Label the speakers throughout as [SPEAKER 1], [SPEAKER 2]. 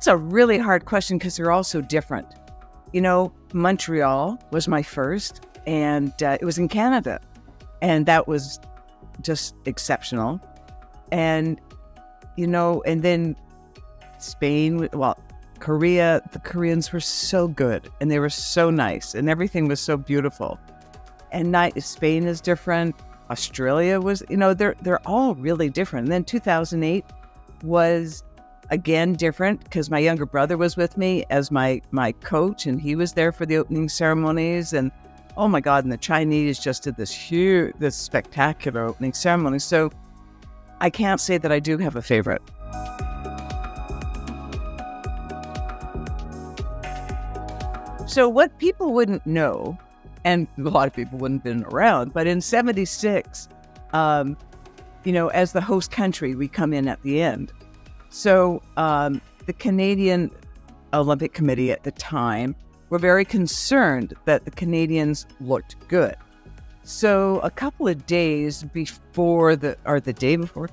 [SPEAKER 1] That's a really hard question because they're all so different. Montreal was my first, and it was in Canada, and that was just exceptional. And, and then Spain, Korea, the Koreans were so good, and they were so nice, and everything was so beautiful. And Spain is different. Australia was, they're all really different. And then 2008 was again different because my younger brother was with me as my coach, and he was there for the opening ceremonies. And oh my God, and the Chinese just did this spectacular opening ceremony. So I can't say that I do have a favorite. So what people wouldn't know, and a lot of people wouldn't have been around, but in 76, as the host country, we come in at the end. So the Canadian Olympic Committee at the time were very concerned that the Canadians looked good. So a couple of days before the day before,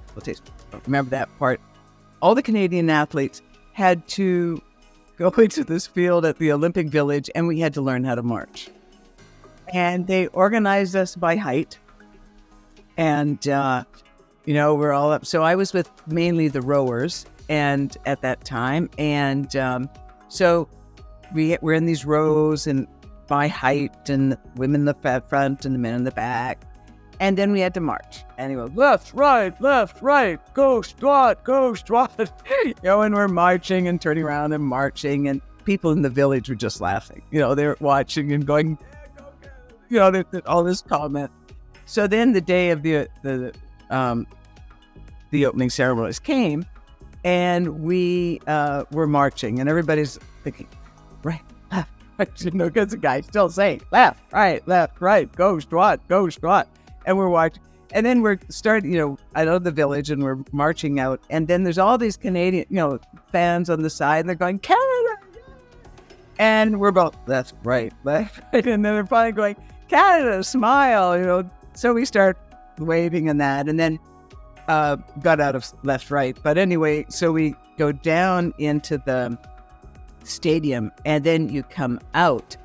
[SPEAKER 1] remember that part, all the Canadian athletes had to go into this field at the Olympic Village, and we had to learn how to march. And they organized us by height. And, we're all up. So I was with mainly the rowers and at that time. And so we're in these rows and by height, and the women in the front and the men in the back. And then we had to march. And he goes, left, right, go squat. And we're marching and turning around and marching. And people in the village were just laughing. They were watching and going, all this comment. So then the day of the opening ceremonies came, and we were marching, and everybody's thinking, right, left, right, because the guy's still saying left, right, go squat. And we're watching, and then we're starting, out of the village, and we're marching out, and then there's all these Canadian, fans on the side, and they're going, Canada! And we're both left, right, and then they're finally going, Canada, smile, So we start waving and that, and then got out of left, right. But anyway, so we go down into the stadium, and then you come out,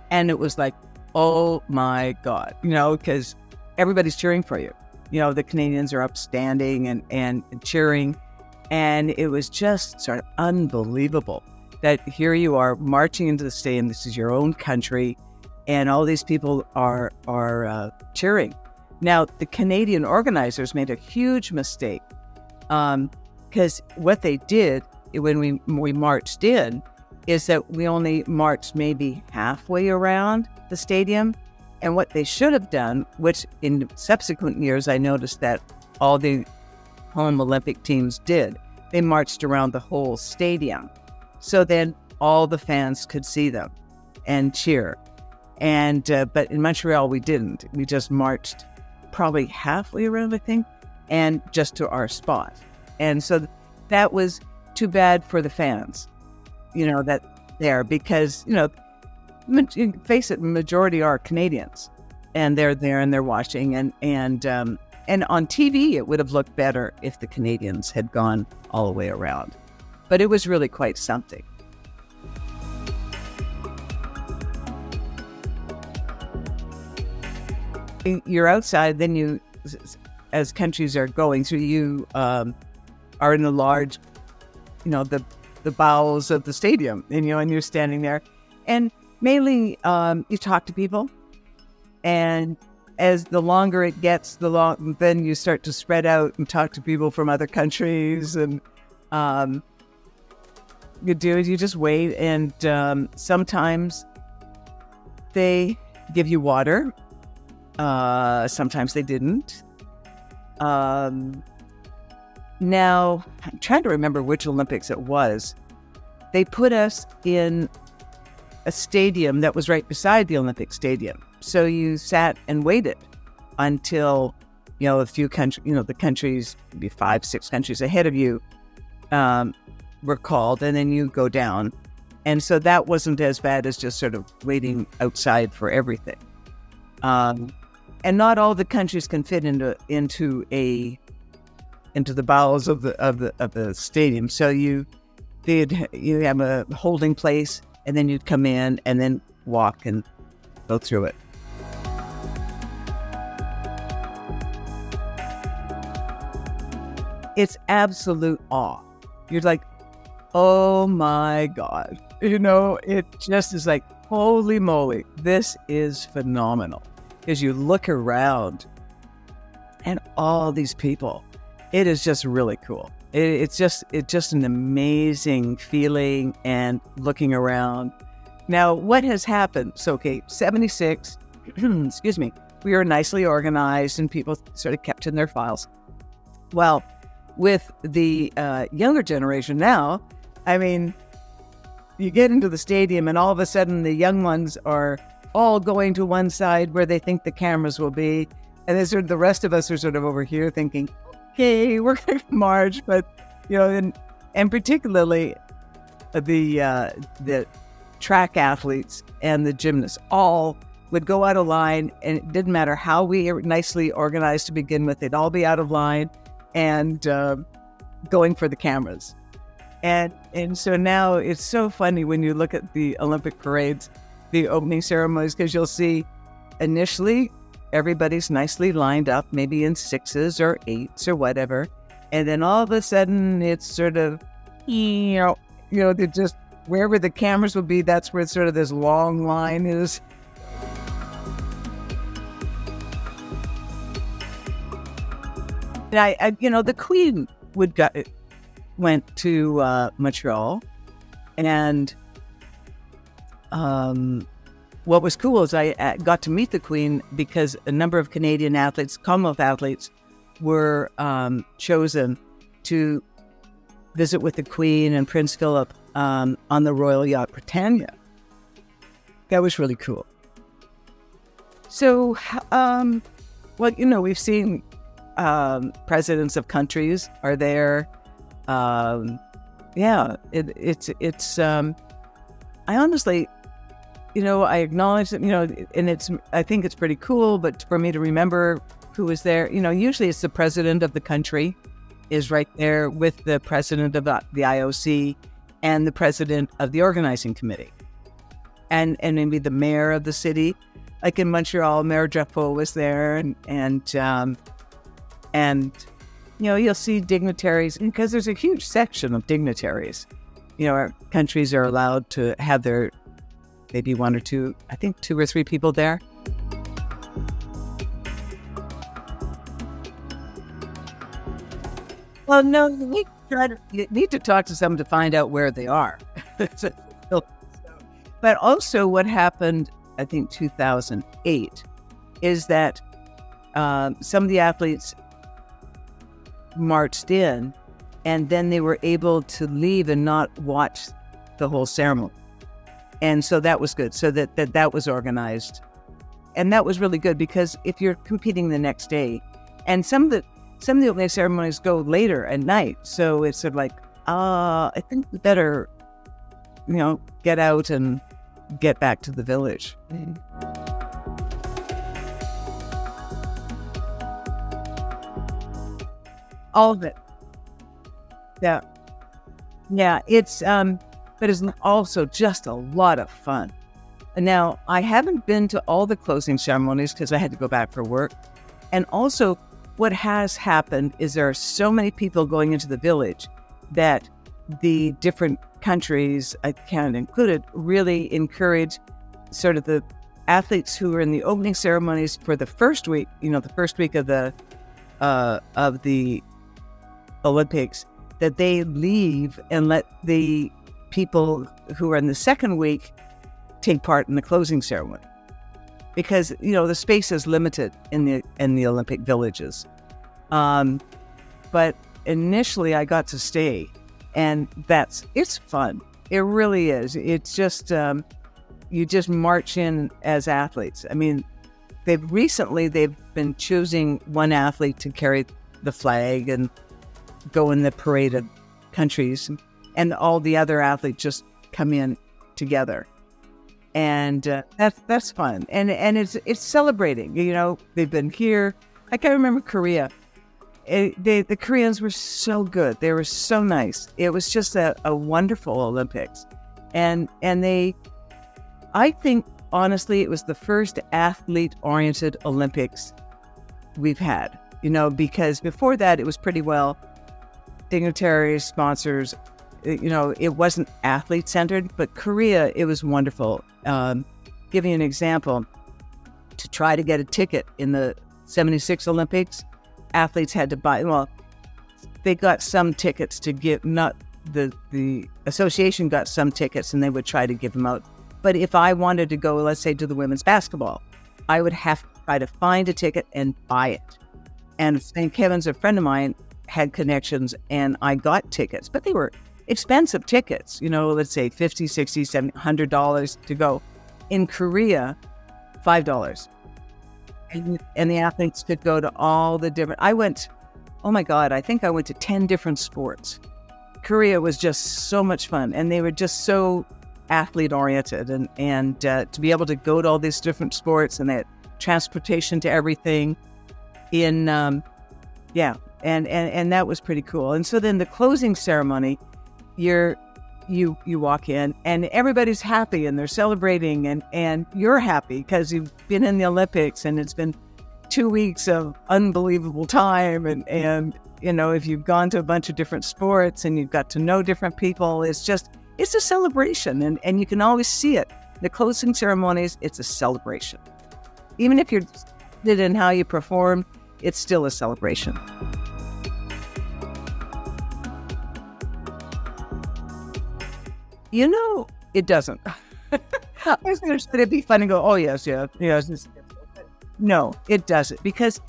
[SPEAKER 1] and it was like, oh my God, because everybody's cheering for you. The Canadians are upstanding and cheering, and it was just sort of unbelievable that here you are marching into the stadium. This is your own country, and all these people are cheering. Now, the Canadian organizers made a huge mistake because what they did when we marched in is that we only marched maybe halfway around the stadium. And what they should have done, which in subsequent years I noticed that all the home Olympic teams did, they marched around the whole stadium. So then all the fans could see them and cheer. And but in Montreal, we didn't. We just marched probably halfway around, I think, and just to our spot. And so that was too bad for the fans, because, face it, majority are Canadians, and they're there and they're watching. And on TV, it would have looked better if the Canadians had gone all the way around. But it was really quite something. You're outside, then as countries are going through, you are in the large, the bowels of the stadium, and you're standing there, and mainly you talk to people, and as the longer it gets, then you start to spread out and talk to people from other countries, and you just wait, and sometimes they give you water. Sometimes they didn't. Now, I'm trying to remember which Olympics it was. They put us in a stadium that was right beside the Olympic Stadium. So you sat and waited until, a few countries, the countries, maybe 5-6 countries ahead of you, were called, and then you go down. And so that wasn't as bad as just sort of waiting outside for everything. And not all the countries can fit into the bowels of the stadium. So you have a holding place, and then you'd come in and then walk and go through it. It's absolute awe. You're like, oh my God. It just is like, holy moly, this is phenomenal. Because you look around and all these people, it is just really cool. It's just an amazing feeling and looking around. Now, what has happened? So, okay, 76, excuse me, we were nicely organized and people sort of kept in their files. Well, with the younger generation now, I mean, you get into the stadium and all of a sudden the young ones are all going to one side where they think the cameras will be. And then sort of the rest of us are sort of over here thinking, okay, we're going to march. But, and particularly the track athletes and the gymnasts all would go out of line, and it didn't matter how we were nicely organized to begin with, they'd all be out of line and going for the cameras. And so now it's so funny when you look at the Olympic parades, the opening ceremonies, because you'll see initially everybody's nicely lined up, maybe in 6s or 8s or whatever. And then all of a sudden it's sort of, they're just wherever the cameras will be, that's where sort of this long line is. The Queen went to Montreal, and what was cool is I got to meet the Queen because a number of Canadian athletes, Commonwealth athletes, were chosen to visit with the Queen and Prince Philip on the Royal Yacht Britannia. That was really cool. So, we've seen presidents of countries are there. It's I honestly, I acknowledge that, and I think it's pretty cool, but for me to remember who was there, usually it's the president of the country is right there with the president of the IOC and the president of the organizing committee. And maybe the mayor of the city, like in Montreal, Mayor Drapeau was there, and you'll see dignitaries, because there's a huge section of dignitaries. Our countries are allowed to have their maybe 1 or 2, I think 2 or 3 people there. Well, no, you need to talk to someone to find out where they are. But also what happened, I think 2008, is that some of the athletes marched in, and then they were able to leave and not watch the whole ceremony. And so that was good. So that was organized. And that was really good, because if you're competing the next day, and some of the opening ceremonies go later at night, so it's sort of like, I think we better, get out and get back to the village. All of it. Yeah. It's but it's also just a lot of fun. Now, I haven't been to all the closing ceremonies because I had to go back for work. And also, what has happened is there are so many people going into the village that the different countries, Canada included, really encourage sort of the athletes who are in the opening ceremonies for the first week, the first week of the Olympics, that they leave and let the people who are in the second week take part in the closing ceremony, because the space is limited in the Olympic villages. But initially, I got to stay, and it's fun. It really is. It's just you just march in as athletes. I mean, they've been choosing one athlete to carry the flag and go in the parade of countries, and all the other athletes just come in together, and that's fun, and it's celebrating. They've been here. Like I remember Korea, The Koreans were so good. They were so nice. It was just a wonderful Olympics. And I think, honestly, it was the first athlete-oriented Olympics we've had, because before that, it was pretty well dignitaries, sponsors, it wasn't athlete-centered, but Korea, it was wonderful. Give you an example. To try to get a ticket in the 76 Olympics, athletes had to buy, they got some tickets to give, not the association got some tickets and they would try to give them out. But if I wanted to go, let's say, to the women's basketball, I would have to try to find a ticket and buy it. And St. Kevin's, a friend of mine, had connections and I got tickets, but they were expensive tickets, let's say $50, $60, $70, $100 to go. In Korea, $5. And the athletes could go to all the different, I think I went to 10 different sports. Korea was just so much fun, and they were just so athlete-oriented, and to be able to go to all these different sports, and they had transportation to everything and that was pretty cool. And so then the closing ceremony, you walk in and everybody's happy and they're celebrating and you're happy because you've been in the Olympics and it's been 2 weeks of unbelievable time. And if you've gone to a bunch of different sports and you've got to know different people, it's a celebration. And you can always see it. The closing ceremonies, it's a celebration. Even if you're interested in how you perform, it's still a celebration. It doesn't. I was going to say it'd be fun to go, oh, yes. No, it doesn't, because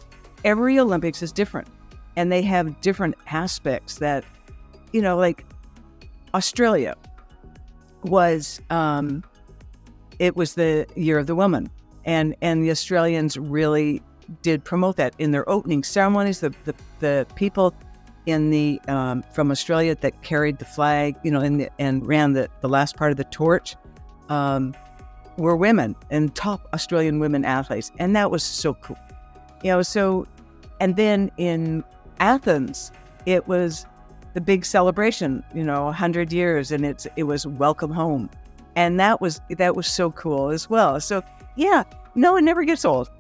[SPEAKER 1] every Olympics is different and they have different aspects that, like Australia was, it was the Year of the Woman, and the Australians really did promote that in their opening ceremonies. The people in the from Australia that carried the flag, and ran the last part of the torch, were women and top Australian women athletes, and that was so cool. And then in Athens, it was the big celebration, 100 years, and it was welcome home, and that was so cool as well. So yeah, no, it never gets old.